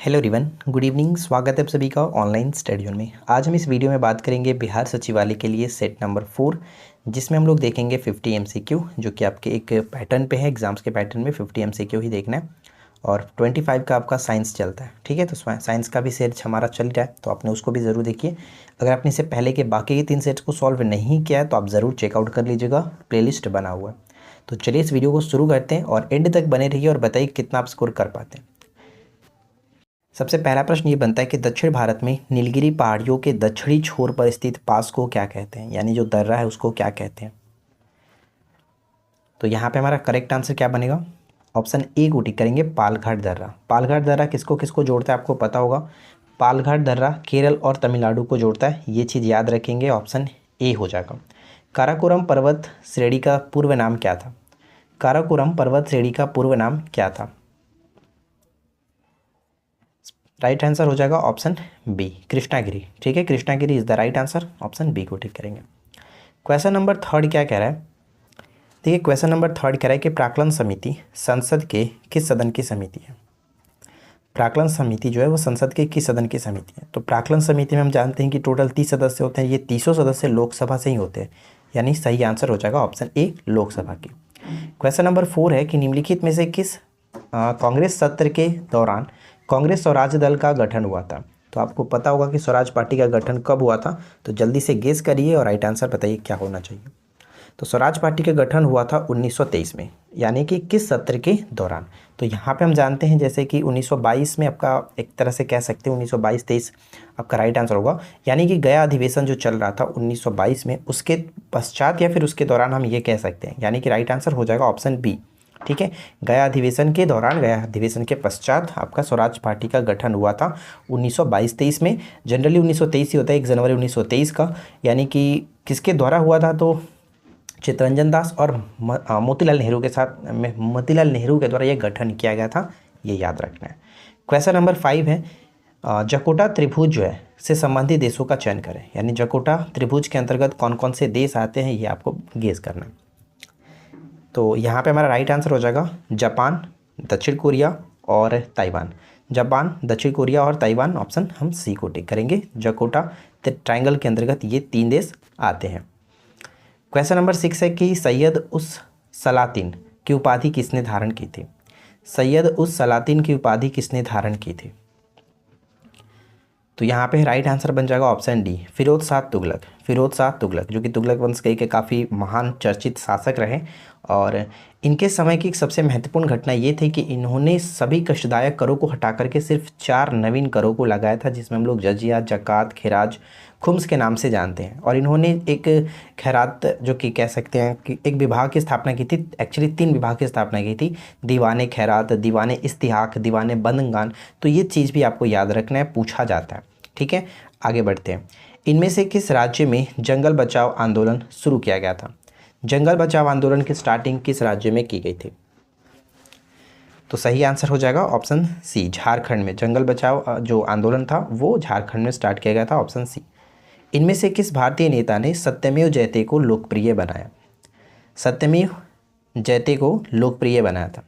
Hello everyone, good evening. स्वागत है आप सभी का ऑनलाइन स्टडी जोन में। आज हम इस वीडियो में बात करेंगे बिहार सचिवालय के लिए सेट नंबर 4, जिसमें हम लोग देखेंगे 50 एमसीक्यू, जो कि आपके एक पैटर्न पे है। एग्जाम्स के पैटर्न में 50 एमसीक्यू ही देखना है और 25 का आपका साइंस चलता है। ठीक है, तो साइंस का भी सेट हमारा चल रहा है, तो आपने उसको भी ज़रूर देखिए। अगर आपने इससे पहले के बाकी के 3 सेट्स को सॉल्व नहीं किया है तो आप ज़रूर चेकआउट कर लीजिएगा, प्लेलिस्ट बना हुआ है। तो चलिए इस वीडियो को शुरू करते हैं और एंड तक बने रहिए और बताइए कितना आप स्कोर कर पाते हैं। सबसे पहला प्रश्न ये बनता है कि दक्षिण भारत में नीलगिरी पहाड़ियों के दक्षिणी छोर पर स्थित पास को क्या कहते हैं, यानी जो दर्रा है उसको क्या कहते हैं। तो यहाँ पे हमारा करेक्ट आंसर क्या बनेगा, ऑप्शन ए को टिक करेंगे, पालघाट दर्रा। पालघाट दर्रा किसको किसको जोड़ता है आपको पता होगा। पालघाट दर्रा केरल और तमिलनाडु को जोड़ता है, ये चीज़ याद रखेंगे, ऑप्शन ए हो जाएगा। काराकोरम पर्वत श्रेणी का पूर्व नाम क्या था। काराकोरम पर्वत श्रेणी का पूर्व नाम क्या था। राइट आंसर हो जाएगा ऑप्शन बी, कृष्णागिरी। ठीक है, Krishnagiri is the right answer, option B को टिक करेंगे। क्वेश्चन नंबर 3 क्या कह रहा है, देखिए क्वेश्चन नंबर 3 कह रहा है कि प्राक्कलन समिति संसद के किस सदन की समिति है। प्राक्कलन समिति जो है वो संसद के किस सदन की समिति है। तो प्राक्कलन समिति में हम जानते हैं कि टोटल 30 सदस्य होते हैं, ये 30 सदस्य लोकसभा से ही होते हैं, यानी सही आंसर हो जाएगा ऑप्शन ए, लोकसभा की। क्वेश्चन नंबर 4 है कि निम्नलिखित में से किस कांग्रेस सत्र के दौरान कांग्रेस स्वराज दल का गठन हुआ था। तो आपको पता होगा कि स्वराज पार्टी का गठन कब हुआ था, तो जल्दी से गेस करिए और राइट आंसर बताइए क्या होना चाहिए। तो स्वराज पार्टी का गठन हुआ था 1923 में, यानी कि किस सत्र के दौरान। तो यहाँ पे हम जानते हैं जैसे कि 1922 में आपका एक तरह से कह सकते हैं 1922-23 आपका राइट आंसर होगा, यानी कि गया अधिवेशन जो चल रहा था 1922 में, उसके पश्चात या फिर उसके दौरान हम ये कह सकते हैं, यानी कि राइट आंसर हो जाएगा ऑप्शन बी। ठीक है, गया अधिवेशन के दौरान, गया अधिवेशन के पश्चात आपका स्वराज पार्टी का गठन हुआ था 1922-23 में। जनरली 1923 ही होता है, 1 जनवरी 1923 का, यानी कि किसके द्वारा हुआ था, तो चित्तरंजन दास और मोतीलाल नेहरू के साथ मोतीलाल नेहरू के द्वारा यह गठन किया गया था, ये याद रखना है। क्वेश्चन नंबर 5 है जकोटा त्रिभुज जो है से संबंधित देशों का चयन करें, यानी जकोटा त्रिभुज के अंतर्गत कौन कौन से देश आते हैं ये आपको गेस करना है। तो यहाँ पे हमारा राइट आंसर हो जाएगा जापान, दक्षिण कोरिया और ताइवान। जापान, दक्षिण कोरिया और ताइवान, ऑप्शन हम सी को टिक करेंगे। जकोटा ट्रायंगल के अंतर्गत ये 3 देश आते हैं। क्वेश्चन नंबर 6 है कि सैयद उस सलातिन की उपाधि किसने धारण की थी। सैयद उस सलातिन की उपाधि किसने धारण की थी। तो यहाँ पे राइट आंसर बन जाएगा ऑप्शन डी, फिरोज शाह तुगलक। फिरोज शाह तुगलक जो कि तुगलक वंश के काफ़ी महान चर्चित शासक रहे, और इनके समय की सबसे महत्वपूर्ण घटना ये थी कि इन्होंने सभी कष्टदायक करों को हटा करके सिर्फ 4 नवीन करों को लगाया था, जिसमें हम लोग जजिया, जकात, खिराज, खुम्स के नाम से जानते हैं। और इन्होंने एक खैरात जो कि कह सकते हैं कि एक विभाग की स्थापना की थी, एक्चुअली 3 विभाग की स्थापना की थी, दीवाने खैरात, दीवाने इस्तिहाक, दीवाने बंदगान। तो ये चीज़ भी आपको याद रखना है, पूछा जाता है। ठीक है, आगे बढ़ते हैं। इनमें से किस राज्य में जंगल बचाओ आंदोलन शुरू किया गया था। जंगल बचाओ आंदोलन की स्टार्टिंग किस राज्य में की गई थी। तो सही आंसर हो जाएगा ऑप्शन सी, झारखंड में। जंगल बचाओ जो आंदोलन था वो झारखंड में स्टार्ट किया गया था, ऑप्शन सी। इनमें से किस भारतीय नेता ने सत्यमेव जयते को लोकप्रिय बनाया। सत्यमेव जयते को लोकप्रिय बनाया था।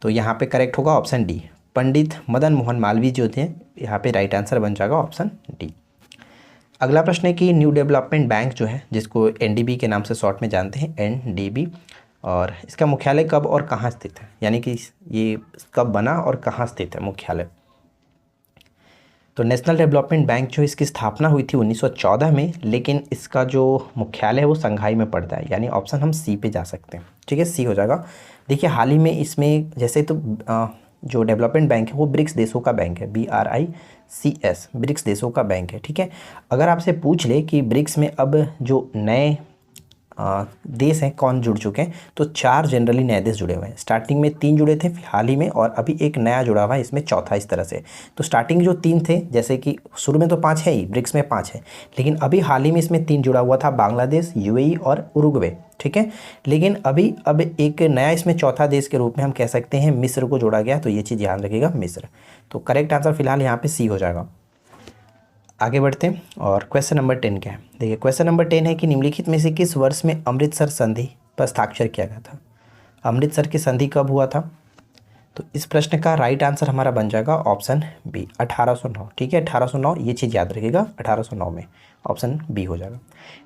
तो यहाँ पे करेक्ट होगा ऑप्शन डी, पंडित मदन मोहन मालवीय जो थे। यहाँ पे राइट आंसर बन जाएगा ऑप्शन डी। अगला प्रश्न है कि न्यू डेवलपमेंट बैंक जो है, जिसको एनडीबी के नाम से शॉर्ट में जानते हैं, एनडीबी, और इसका मुख्यालय कब और कहाँ स्थित है, यानी कि ये कब बना और कहाँ स्थित है मुख्यालय। तो नेशनल डेवलपमेंट बैंक जो इसकी स्थापना हुई थी 1914 में, लेकिन इसका जो मुख्यालय है वो संघाई में पड़ता है, यानी ऑप्शन हम सी पे जा सकते हैं। ठीक है, सी हो जाएगा। देखिए हाल ही में इसमें जैसे तो जो डेवलपमेंट बैंक है वो ब्रिक्स देशों का बैंक है, BRICS, ब्रिक्स देशों का बैंक है। ठीक है, अगर आपसे पूछ ले कि ब्रिक्स में अब जो नए देश हैं कौन जुड़ चुके हैं, तो 4 जनरली नए देश जुड़े हुए हैं। स्टार्टिंग में 3 जुड़े थे हाल ही में, और अभी एक नया जुड़ा हुआ है इसमें, चौथा इस तरह से। तो स्टार्टिंग जो 3 थे, जैसे कि शुरू में तो 5 है ही, ब्रिक्स में 5 है, लेकिन अभी हाल ही में इसमें 3 जुड़ा हुआ था, बांग्लादेश, UAE और उरुग्वे। ठीक है, लेकिन अब एक नया इसमें चौथा देश के रूप में हम कह सकते हैं मिस्र को जोड़ा गया, तो ये चीज़ ध्यान रखिएगा, मिस्र। तो करेक्ट आंसर फिलहाल यहाँ पे सी हो जाएगा। आगे बढ़ते हैं और क्वेश्चन नंबर 10 क्या है। देखिए क्वेश्चन नंबर 10 है कि निम्नलिखित में से किस वर्ष में अमृतसर संधि पर हस्ताक्षर किया गया था। अमृतसर की संधि कब हुआ था। तो इस प्रश्न का राइट आंसर हमारा बन जाएगा ऑप्शन बी 1809। ठीक है, 1809 ये चीज़ याद रखिएगा, 1809 में ऑप्शन बी हो जाएगा।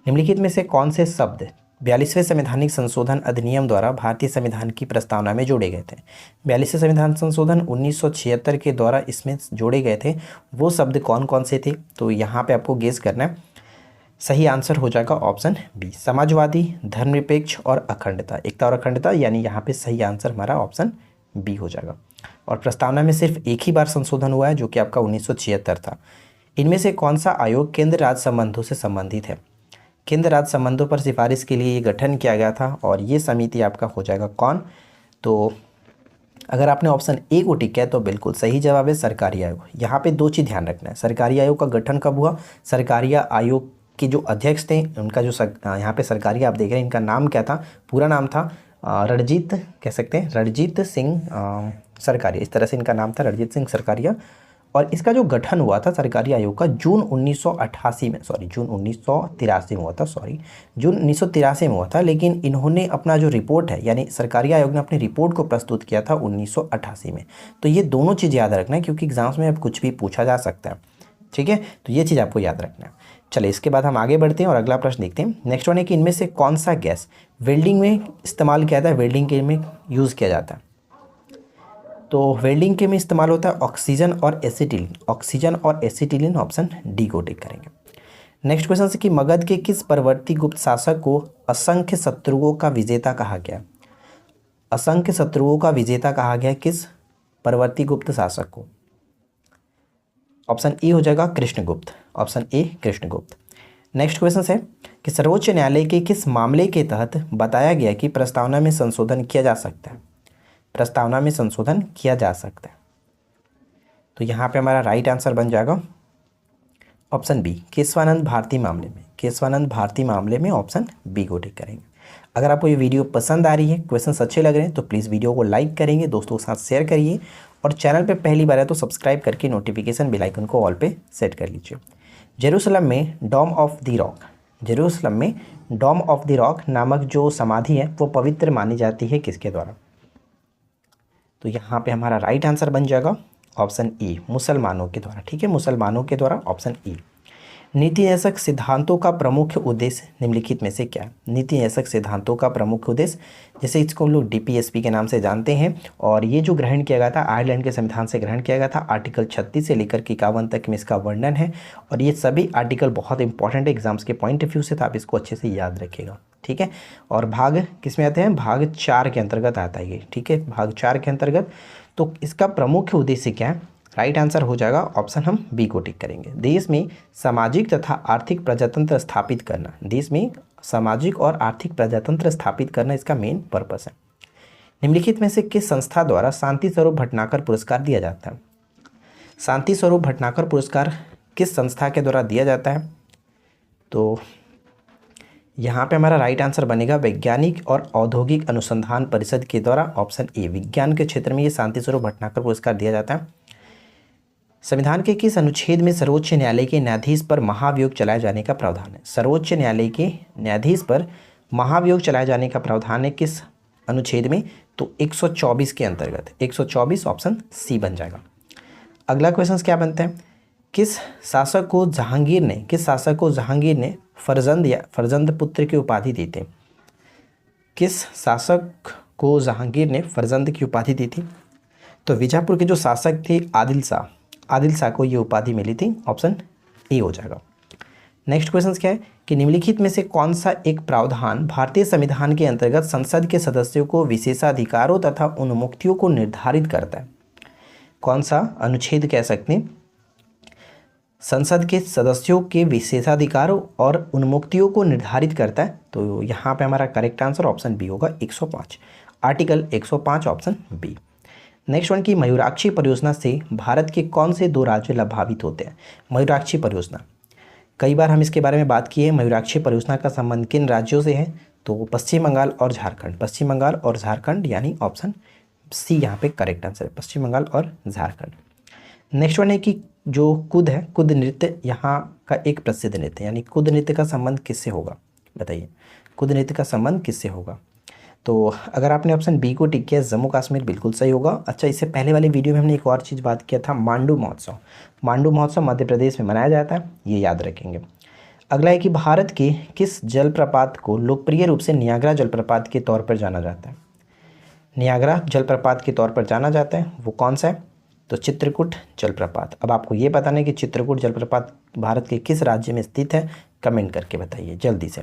निम्नलिखित में से कौन से शब्द 42वें संवैधानिक संशोधन अधिनियम द्वारा भारतीय संविधान की प्रस्तावना में जोड़े गए थे? 42वें संविधान संशोधन 1976 के द्वारा इसमें जोड़े गए थे, वो शब्द कौन कौन से थे? तो यहाँ पे आपको गेस करना है। सही आंसर हो जाएगा ऑप्शन बी, समाजवादी, धर्मनिरपेक्ष और अखंडता, एकता और अखंडता, यानी यहाँ पे सही आंसर हमारा ऑप्शन बी हो जाएगा। और प्रस्तावना में सिर्फ एक ही बार संशोधन हुआ है, जो कि आपका 1976 था। इनमें से कौन सा आयोग केंद्र राज्य संबंधों से संबंधित है? केंद्र राज्य संबंधों पर सिफारिश के लिए ये गठन किया गया था, और ये समिति आपका हो जाएगा कौन? तो अगर आपने ऑप्शन ए को टिक है तो बिल्कुल सही जवाब है सरकारी आयोग। यहाँ पे दो चीज़ ध्यान रखना है, सरकारी आयोग का गठन कब हुआ, सरकारी आयोग के जो अध्यक्ष थे उनका जो यहाँ पे सरकारी आप देख रहे हैं, इनका नाम क्या था, पूरा नाम था रणजीत, कह सकते हैं रणजीत सिंह सरकारिया, इस तरह से इनका नाम था, रणजीत सिंह सरकारिया। और इसका जो गठन हुआ था सरकारी आयोग का जून 1983 में, जून 1983 में हुआ था, जून 1983 में हुआ था। लेकिन इन्होंने अपना जो रिपोर्ट है, यानी सरकारी आयोग ने अपनी रिपोर्ट को प्रस्तुत किया था 1988 में। तो ये दोनों चीज़ याद रखना है, क्योंकि एग्जाम्स में अब कुछ भी पूछा जा सकता है। ठीक है, तो ये चीज़ आपको याद रखना है। चलिए इसके बाद हम आगे बढ़ते हैं और अगला प्रश्न देखते हैं। नेक्स्ट वन है कि इनमें से कौन सा गैस वेल्डिंग में इस्तेमाल किया जाता है, वेल्डिंग के में यूज़ किया जाता है? तो वेल्डिंग के में इस्तेमाल होता है ऑक्सीजन और एसिटिलीन, ऑक्सीजन और एसिटिलीन, ऑप्शन डी को टिक करेंगे। नेक्स्ट क्वेश्चन है कि मगध के किस परवर्ती गुप्त शासक को असंख्य शत्रुओं का विजेता कहा गया? असंख्य शत्रुओं का विजेता कहा गया किस परवर्ती गुप्त शासक को? ऑप्शन ए हो जाएगा Krishnagupta, option A Krishnagupta. Next question है कि सर्वोच्च न्यायालय के किस मामले के तहत बताया गया कि प्रस्तावना में संशोधन किया जा सकता है? प्रस्तावना में संशोधन किया जा सकता है, तो यहाँ पे हमारा राइट आंसर बन जाएगा ऑप्शन बी, केशवानंद भारती मामले में, केशवानंद भारती मामले में ऑप्शन बी को टिक करेंगे। अगर आपको ये वीडियो पसंद आ रही है, क्वेश्चंस अच्छे लग रहे हैं, तो प्लीज़ वीडियो को लाइक करेंगे, दोस्तों के साथ शेयर करिए, और चैनल पे पहली बार है तो सब्सक्राइब करके नोटिफिकेशन बेल आइकन को ऑल पे सेट कर लीजिए। जेरूसलम में dome of the rock, Jerusalem में डॉम ऑफ द रॉक नामक जो समाधि है वो पवित्र मानी जाती है किसके द्वारा? तो यहाँ पे हमारा राइट आंसर बन जाएगा ऑप्शन ई, मुसलमानों के द्वारा। ठीक है, मुसलमानों के द्वारा, ऑप्शन ई। नीति निर्देशक सिद्धांतों का प्रमुख उद्देश्य निम्नलिखित में से क्या है? नीति निर्देशक सिद्धांतों का प्रमुख उद्देश्य, जैसे इसको हम लोग डीपीएसपी के नाम से जानते हैं, और ये जो ग्रहण किया गया था आयरलैंड के संविधान से ग्रहण किया गया था। आर्टिकल 36 से लेकर 51 तक में इसका वर्णन है, और ये सभी आर्टिकल बहुत इंपॉर्टेंट एग्जाम्स के पॉइंट ऑफ व्यू से, तो आप इसको अच्छे से याद रखिएगा। ठीक है, और भाग किस में आते हैं? भाग 4 के अंतर्गत आता है ये। ठीक है, भाग 4 के अंतर्गत। तो इसका प्रमुख उद्देश्य क्या है? राइट आंसर हो जाएगा ऑप्शन हम बी को टिक करेंगे, देश में सामाजिक तथा आर्थिक प्रजातंत्र स्थापित करना। देश में सामाजिक और आर्थिक प्रजातंत्र स्थापित करना इसका मेन पर्पस है। निम्नलिखित में से किस संस्था द्वारा शांति स्वरूप भटनागर पुरस्कार दिया जाता है? शांति स्वरूप भटनागर पुरस्कार किस संस्था के द्वारा दिया जाता है? तो यहाँ पे हमारा राइट आंसर बनेगा वैज्ञानिक और औद्योगिक अनुसंधान परिषद के द्वारा, ऑप्शन ए। विज्ञान के क्षेत्र में ये शांति स्वरूप भटनागर पुरस्कार दिया जाता है। संविधान के किस अनुच्छेद में सर्वोच्च न्यायालय के न्यायाधीश पर महाभियोग चलाए जाने का प्रावधान है? सर्वोच्च न्यायालय के न्यायाधीश पर महाभियोग चलाए जाने का प्रावधान है किस अनुच्छेद में? तो 124 के अंतर्गत, 124 ऑप्शन सी बन जाएगा। अगला क्वेश्चन क्या बनता है? किस शासक को जहांगीर ने फर्जंद या फर्जंद पुत्र की उपाधि दी थी? किस शासक को जहांगीर ने फर्जंद की उपाधि दी थी? तो बीजापुर के जो शासक थे आदिल शाह को ये उपाधि मिली थी, ऑप्शन ए हो जाएगा। नेक्स्ट क्वेश्चन क्या है कि निम्नलिखित में से कौन सा एक प्रावधान भारतीय संविधान के अंतर्गत संसद के सदस्यों को विशेषाधिकारों तथा उन्मुक्तियों को निर्धारित करता है? कौन सा अनुच्छेद कह सकते हैं संसद के सदस्यों के विशेषाधिकारों और उन्मुक्तियों को निर्धारित करता है? तो यहाँ पे हमारा करेक्ट आंसर ऑप्शन बी होगा, 105, article 105, option B. Next one की मयूराक्षी परियोजना से भारत के कौन से 2 राज्य लाभान्वित होते हैं? मयूराक्षी परियोजना, कई बार हम इसके बारे में बात की है। मयूराक्षी परियोजना का संबंध किन राज्यों से है? तो पश्चिम बंगाल और झारखंड, पश्चिम बंगाल और झारखंड, यानी ऑप्शन सी यहाँ पे करेक्ट आंसर है, पश्चिम बंगाल और झारखंड। नेक्स्ट वन है कि जो कुद है, कुद नृत्य यहाँ का एक प्रसिद्ध नृत्य, यानी कुद नृत्य का संबंध किससे होगा? बताइए, कुद नृत्य का संबंध किससे होगा? तो अगर आपने ऑप्शन बी को टिक किया जम्मू कश्मीर बिल्कुल सही होगा। अच्छा, इससे पहले वाली वीडियो में हमने एक और चीज़ बात किया था, मांडू महोत्सव। मांडू महोत्सव मध्य प्रदेश में मनाया जाता है, ये याद रखेंगे। अगला है कि भारत के किस जलप्रपात को लोकप्रिय रूप से नियाग्रा जलप्रपात के तौर पर जाना जाता है। नियाग्रा जलप्रपात के तौर पर जाना जाता है, वो कौन सा है? तो चित्रकूट जलप्रपात। अब आपको ये बताना है कि चित्रकूट जलप्रपात भारत के किस राज्य में स्थित है, कमेंट करके बताइए जल्दी से।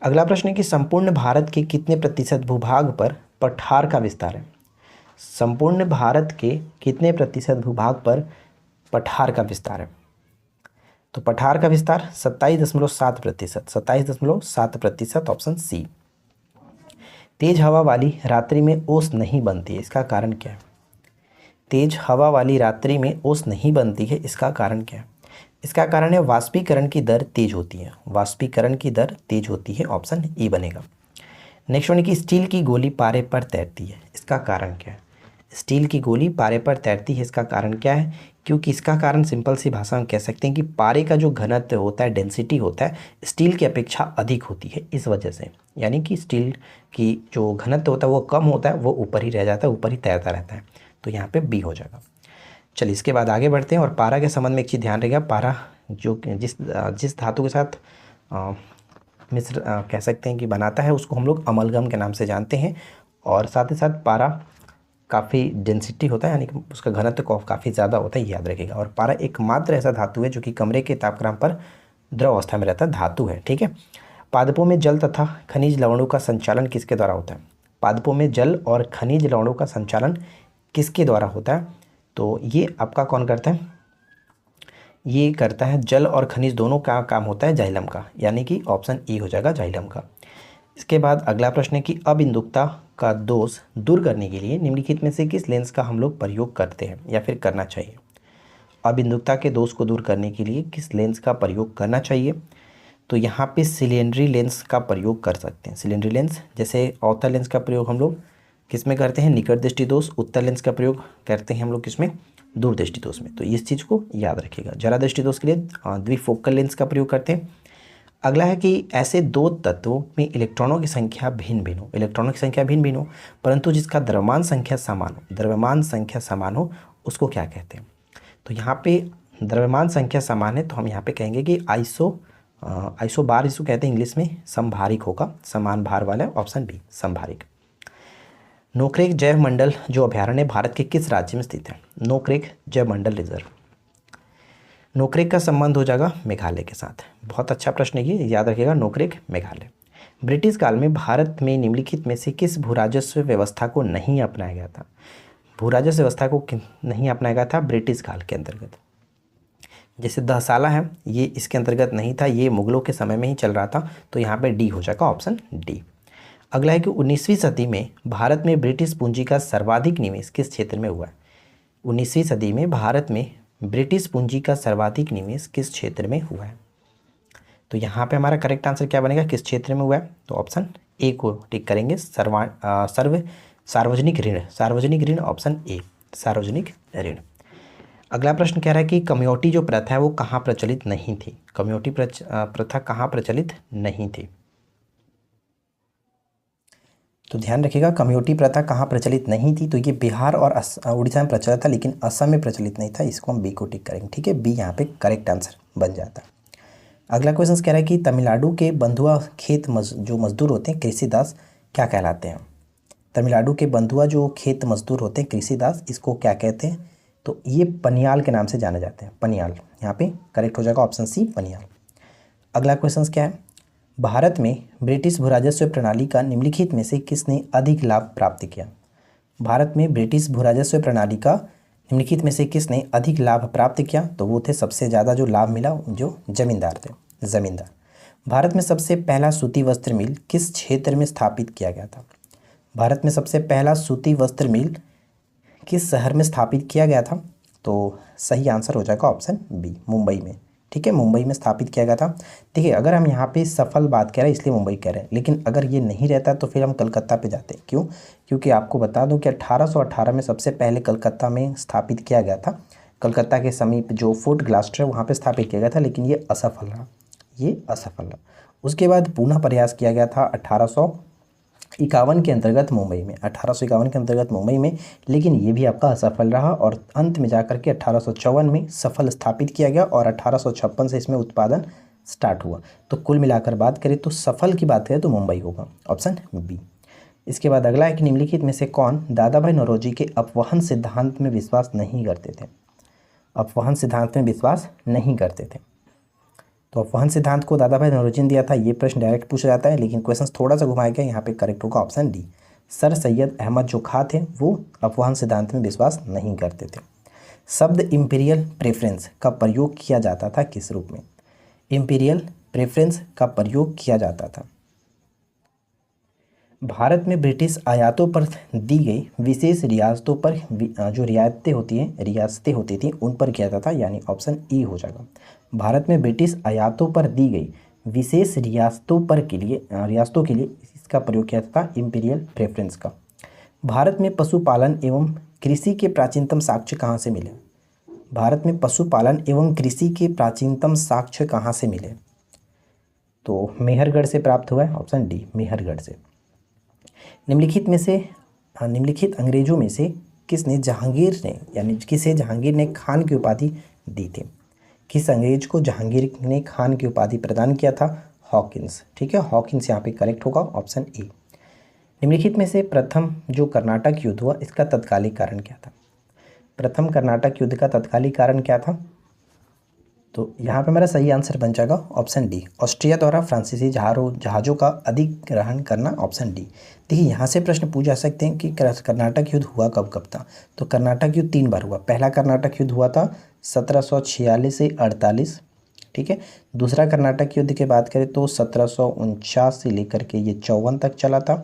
अगला प्रश्न है कि संपूर्ण भारत के कितने प्रतिशत भूभाग पर पठार का विस्तार है। संपूर्ण भारत के कितने प्रतिशत भूभाग पर पठार का विस्तार है? तो पठार का विस्तार 27.7%, 27.7%, ऑप्शन सी। तेज हवा वाली रात्रि में ओस नहीं बनती है, इसका कारण क्या है? तेज हवा वाली रात्रि में ओस नहीं बनती है, इसका कारण क्या है? इसका कारण है वाष्पीकरण की दर तेज होती है, वाष्पीकरण की दर तेज होती है, ऑप्शन ई बनेगा। नेक्स्ट वन है कि स्टील की गोली पारे पर तैरती है, इसका कारण क्या है? स्टील की गोली पारे पर तैरती है, इसका कारण क्या है? क्योंकि इसका कारण सिंपल सी भाषा में कह सकते हैं कि पारे का जो घनत्व होता है, डेंसिटी होता है, स्टील की अपेक्षा अधिक होती है, इस वजह से। यानी कि स्टील की जो घनत्व होता है वो कम होता है, वो ऊपर ही रह जाता है, ऊपर ही तैरता रहता है। तो यहाँ पे बी हो जाएगा। चलिए इसके बाद आगे बढ़ते हैं। और पारा के संबंध में एक चीज़ ध्यान रखिएगा, पारा जो जिस धातु के साथ मिश्र कह सकते हैं कि बनाता है, उसको हम लोग अमलगम के नाम से जानते हैं। और साथ ही साथ पारा काफ़ी डेंसिटी होता है, यानी कि उसका घनत्व काफ़ी ज़्यादा होता है, याद रखिएगा। और पारा एकमात्र ऐसा धातु है जो कि कमरे के तापक्रम पर द्रव अवस्था में रहता है, धातु है, ठीक है। पादपों में जल तथा खनिज लवणों का संचालन किसके द्वारा होता है? पादपों में जल और खनिज लवणों का संचालन किसके द्वारा होता है? तो ये आपका कौन करता है? ये करता है जल और खनिज दोनों का काम होता है जाइलम का, यानी कि ऑप्शन ई हो जाएगा जाइलम का। इसके बाद अगला प्रश्न है कि अबिंदुकता का दोष दूर करने के लिए निम्नलिखित में से किस लेंस का हम लोग प्रयोग करते हैं या फिर करना चाहिए? अबिंदुकता के दोष को दूर करने के लिए किस लेंस का प्रयोग करना चाहिए? तो यहाँ पे सिलेंडरी लेंस का प्रयोग कर सकते हैं। सिलेंडरी लेंस, जैसे अवतल लेंस का प्रयोग हम लोग किस में करते हैं? निकट दृष्टि दोष। उत्तल लेंस का प्रयोग करते हैं हम लोग किसमें? दूर दृष्टि दोष में। तो इस चीज़ को याद रखिएगा। जरा दृष्टि दोष के लिए द्विफोकल लेंस का प्रयोग करते हैं। अगला है कि ऐसे दो तत्वों में इलेक्ट्रॉनों की संख्या भिन्न भिन्न हो, इलेक्ट्रॉनों की संख्या भिन्न भिन्न हो, परंतु जिसका द्रव्यमान संख्या समान हो, द्रव्यमान संख्या समान हो, उसको क्या कहते हैं? तो यहाँ पे द्रव्यमान संख्या समान है, तो हम यहाँ पे कहेंगे कि आइसोबार इसको कहते हैं इंग्लिश में, समभारिक होगा, समान भार वाला, ऑप्शन बी समभारिक। नोकरेक जैव मंडल जो अभयारण्य भारत के किस राज्य में स्थित है? नोकरेक जैव मंडल रिजर्व। नोकरेक का संबंध हो जाएगा मेघालय के साथ। बहुत अच्छा प्रश्न है ये, याद रखिएगा, नोकरेक मेघालय। ब्रिटिश काल में भारत में निम्नलिखित में से किस भूराजस्व व्यवस्था को नहीं अपनाया गया था? भूराजस्व व्यवस्था को नहीं अपनाया गया था ब्रिटिश काल के अंतर्गत। जैसे दहसाला है, ये इसके अंतर्गत नहीं था, ये मुगलों के समय में ही चल रहा था, तो यहाँ पे डी हो जाएगा, ऑप्शन डी। अगला है कि 19वीं सदी में भारत में ब्रिटिश पूंजी का सर्वाधिक निवेश किस क्षेत्र में हुआ है? 19वीं सदी में भारत में ब्रिटिश पूंजी का सर्वाधिक निवेश किस क्षेत्र में हुआ है? तो यहाँ पे हमारा करेक्ट आंसर क्या बनेगा, किस क्षेत्र में हुआ है? तो ऑप्शन ए को टिक करेंगे, सार्वजनिक ऋण, सार्वजनिक ऋण, ऑप्शन ए सार्वजनिक ऋण। अगला प्रश्न कह रहा है कि कम्योटी जो प्रथा है वो कहाँ प्रचलित नहीं थी? कम्योटी प्रथा कहाँ प्रचलित नहीं थी? तो ध्यान रखिएगा, कम्योटी प्रथा कहाँ प्रचलित नहीं थी? तो ये बिहार और उड़ीसा में प्रचलित था, लेकिन असम में प्रचलित नहीं था। इसको हम बी को टिक करेंगे, ठीक है, बी यहाँ पे करेक्ट आंसर बन जाता है। अगला क्वेश्चन कह रहा है कि तमिलनाडु के बंधुआ खेत जो मजदूर होते हैं कृषिदास क्या कहलाते हैं? तमिलनाडु के बंधुआ जो खेत मजदूर होते हैं कृषिदास, इसको क्या कहते हैं? तो ये पनियाल के नाम से जाने जाते हैं, पनियाल। यहाँ पे करेक्ट हो जाएगा ऑप्शन सी पनियाल। अगला क्वेश्चन क्या है? भारत में ब्रिटिश भूराजस्व प्रणाली का निम्नलिखित में से किसने अधिक लाभ प्राप्त किया? भारत में ब्रिटिश भूराजस्व प्रणाली का निम्नलिखित में से किसने अधिक लाभ प्राप्त किया? तो वो थे, सबसे ज़्यादा जो लाभ मिला जो जमींदार थे, जमींदार। भारत में सबसे पहला सूती वस्त्र मिल किस क्षेत्र में स्थापित किया गया था? भारत में सबसे पहला सूती वस्त्र मिल किस शहर में स्थापित किया गया था? तो सही आंसर हो जाएगा ऑप्शन बी, मुंबई में, ठीक है, मुंबई में स्थापित किया गया था। देखिए, अगर हम यहाँ पे सफल बात कह रहे हैं इसलिए मुंबई कह रहे हैं, लेकिन अगर ये नहीं रहता तो फिर हम कलकत्ता पे जाते। क्यों? क्योंकि आपको बता दूं कि 1818 में सबसे पहले कलकत्ता में स्थापित किया गया था। कलकत्ता के समीप जो फोर्ट ग्लास्टर है वहाँ पे स्थापित किया गया था, लेकिन ये असफल रहा, ये असफल रहा। उसके बाद पुनः प्रयास किया गया था 51 के अंतर्गत मुंबई में, 1851 के अंतर्गत मुंबई में, लेकिन ये भी आपका असफल रहा और अंत में जाकर के 1854 में सफल स्थापित किया गया और 1856 से इसमें उत्पादन स्टार्ट हुआ। तो कुल मिलाकर बात करें तो सफल की बात करें तो मुंबई होगा, ऑप्शन बी। इसके बाद अगला है कि निम्नलिखित में से कौन दादा भाई नौरोजी के अपवहन सिद्धांत में विश्वास नहीं करते थे? अपवहन सिद्धांत में विश्वास नहीं करते थे। तो अपवहन सिद्धांत को दादा भाई नौरोजी ने दिया था, ये प्रश्न डायरेक्ट पूछा जाता है, लेकिन क्वेश्चन थोड़ा सा घुमाया गया। यहाँ पे करेक्ट होगा option D. Sir Syed Ahmad जो खां थे वो अपवहन सिद्धांत में विश्वास नहीं करते थे। शब्द इंपीरियल प्रेफरेंस का प्रयोग किया जाता था किस रूप में? इंपीरियल प्रेफरेंस का प्रयोग किया जाता था भारत में ब्रिटिश आयातों पर दी गई विशेष रियासतों पर, जो रियासतें होती थी उन पर किया जाता था, यानी ऑप्शन ई हो जाएगा। भारत में ब्रिटिश आयातों पर दी गई विशेष रियासतों के लिए इसका प्रयोग किया जाता था, इंपीरियल प्रेफरेंस का। भारत में पशुपालन एवं कृषि के प्राचीनतम साक्ष्य कहाँ से मिले? भारत में पशुपालन एवं कृषि के प्राचीनतम साक्ष्य कहाँ से मिले? तो मेहरगढ़ से प्राप्त हुआ है, ऑप्शन डी, मेहरगढ़ से। निम्नलिखित अंग्रेजों में से किसे जहांगीर ने खान की उपाधि दी थी? किस अंग्रेज को जहांगीर ने खान की उपाधि प्रदान किया था? हॉकिंस। ठीक है, हॉकिंस यहाँ पे करेक्ट होगा, ऑप्शन ए। निम्नलिखित में से प्रथम जो कर्नाटक युद्ध हुआ इसका तत्कालिक कारण क्या था? प्रथम कर्नाटक युद्ध का तत्कालिक कारण क्या था? तो यहाँ पे मेरा सही आंसर बन जाएगा ऑप्शन डी, ऑस्ट्रिया द्वारा फ्रांसीसी जहाज़ों का अधिग्रहण करना, ऑप्शन डी। देखिए यहाँ से प्रश्न पूछ जा सकते हैं कि कर्नाटक युद्ध हुआ कब था? तो कर्नाटक युद्ध 3 बार हुआ। पहला कर्नाटक युद्ध हुआ था 1746 से 48, ठीक है। दूसरा कर्नाटक युद्ध की बात करें तो 1749 से लेकर के ये 54 तक चला था।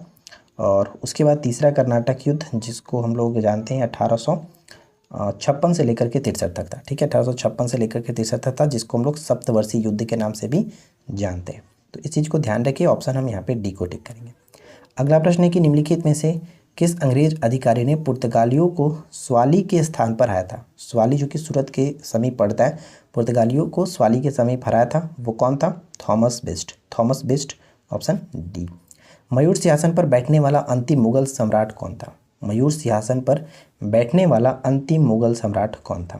और उसके बाद तीसरा कर्नाटक युद्ध जिसको हम लोग जानते हैं 1856 से लेकर के 63 तक था, ठीक है। 1856 से लेकर के 63 तक था, जिसको हम लोग सप्तवर्षीय युद्ध के नाम से भी जानते हैं। तो इस चीज़ को ध्यान रखिए, ऑप्शन हम यहाँ पे डी को टिक करेंगे। अगला प्रश्न है कि निम्नलिखित में से किस अंग्रेज अधिकारी ने पुर्तगालियों को स्वाली के स्थान पर हराया था? स्वाली जो कि सूरत के समीप पड़ता है, पुर्तगालियों को स्वाली के समीप हराया था, वो कौन था? Thomas Best, option D. मयूर सिंहासन पर बैठने वाला अंतिम मुगल सम्राट कौन था? मयूर सिंहासन पर बैठने वाला अंतिम मुगल सम्राट कौन था?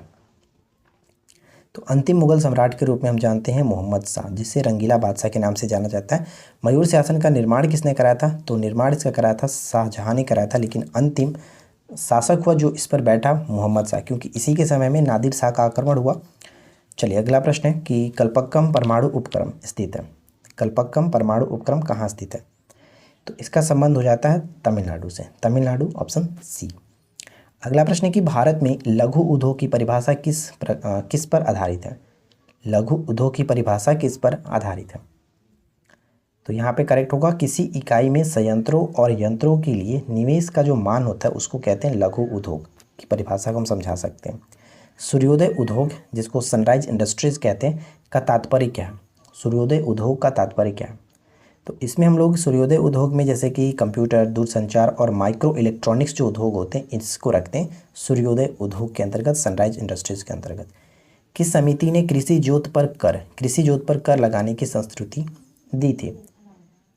तो अंतिम मुगल सम्राट के रूप में हम जानते हैं मोहम्मद शाह, जिसे रंगीला बादशाह के नाम से जाना जाता है। मयूर सिंहासन का निर्माण किसने कराया था? तो निर्माण इसका कराया था शाहजहां ने कराया था, लेकिन अंतिम शासक हुआ जो इस पर बैठा मोहम्मद शाह, क्योंकि इसी के समय में नादिर शाह का आक्रमण हुआ। चलिए अगला प्रश्न है कि कल्पक्कम परमाणु उपक्रम स्थित है। कल्पक्कम परमाणु उपक्रम कहाँ स्थित है? तो इसका संबंध हो जाता है तमिलनाडु से, तमिलनाडु, ऑप्शन सी। अगला प्रश्न है कि भारत में लघु उद्योग की परिभाषा किस पर आधारित है? लघु उद्योग की परिभाषा किस पर आधारित है? तो यहाँ पे करेक्ट होगा किसी इकाई में संयंत्रों और यंत्रों के लिए निवेश का जो मान होता है उसको कहते हैं लघु उद्योग की परिभाषा को हम समझा सकते हैं। सूर्योदय उद्योग जिसको सनराइज इंडस्ट्रीज कहते हैं का तात्पर्य क्या है? सूर्योदय उद्योग का तात्पर्य क्या है? तो इसमें हम लोग सूर्योदय उद्योग में जैसे कि कंप्यूटर, दूरसंचार और माइक्रो इलेक्ट्रॉनिक्स जो उद्योग होते हैं इसको रखते हैं सूर्योदय उद्योग के अंतर्गत, सनराइज इंडस्ट्रीज के अंतर्गत। किस समिति ने कृषि जोत पर कर लगाने की संस्कृति दी थी?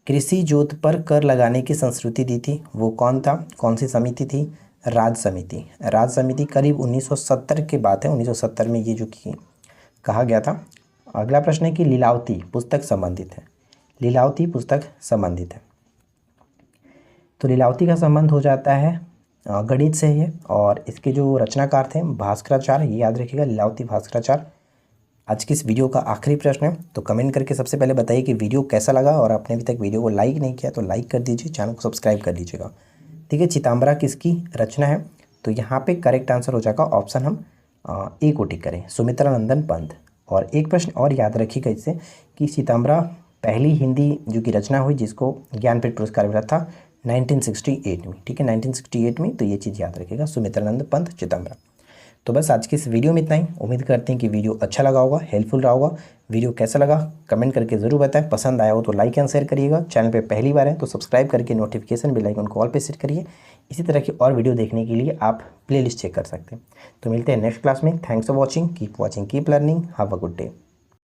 कृषि जोत पर कर लगाने की संस्कृति दी थी, वो कौन था? कौन सी समिति थी? राज समिति करीब 1970 के बात है, 1970 में ये जो कि कहा गया था। अगला प्रश्न है कि लीलावती पुस्तक संबंधित है। लीलावती पुस्तक संबंधित है, तो लीलावती का संबंध हो जाता है गणित से है, और इसके जो रचनाकार थे भास्कराचार्य, ये याद रखिएगा, लीलावती भास्कराचार्य। आज की इस वीडियो का आखिरी प्रश्न है, तो कमेंट करके सबसे पहले बताइए कि वीडियो कैसा लगा, और आपने अभी तक वीडियो को लाइक नहीं किया तो लाइक कर दीजिए, चैनल को सब्सक्राइब कर लीजिएगा। ठीक है, चितंबरा किसकी रचना है? तो यहाँ पे करेक्ट आंसर हो जाएगा ऑप्शन हम ए को टिक करें, सुमित्रा नंदन पंत। और एक प्रश्न और याद रखिएगा इससे कि चितंबरा पहली हिंदी जो की रचना हुई जिसको ज्ञानपीठ पुरस्कार मिला था 1968 में, ठीक है, 1968 में। तो ये चीज़ याद रखिएगा, सुमित्रानंद पंत, चितंबरा। तो बस आज की इस वीडियो में इतना ही। उम्मीद करते हैं कि वीडियो अच्छा लगा होगा, हेल्पफुल रहा होगा। वीडियो कैसा लगा कमेंट करके ज़रूर बताएं। पसंद आया हो तो लाइक एंड शेयर करिएगा। चैनल पे पहली बार है तो सब्सक्राइब करके नोटिफिकेशन बेल आइकन को ऑल पे सेट करिए। इसी तरह की और वीडियो देखने के लिए आप प्लेलिस्ट चेक कर सकते हैं। तो मिलते हैं नेक्स्ट क्लास में। Thanks for watching, keep watching, keep learning, have a good day.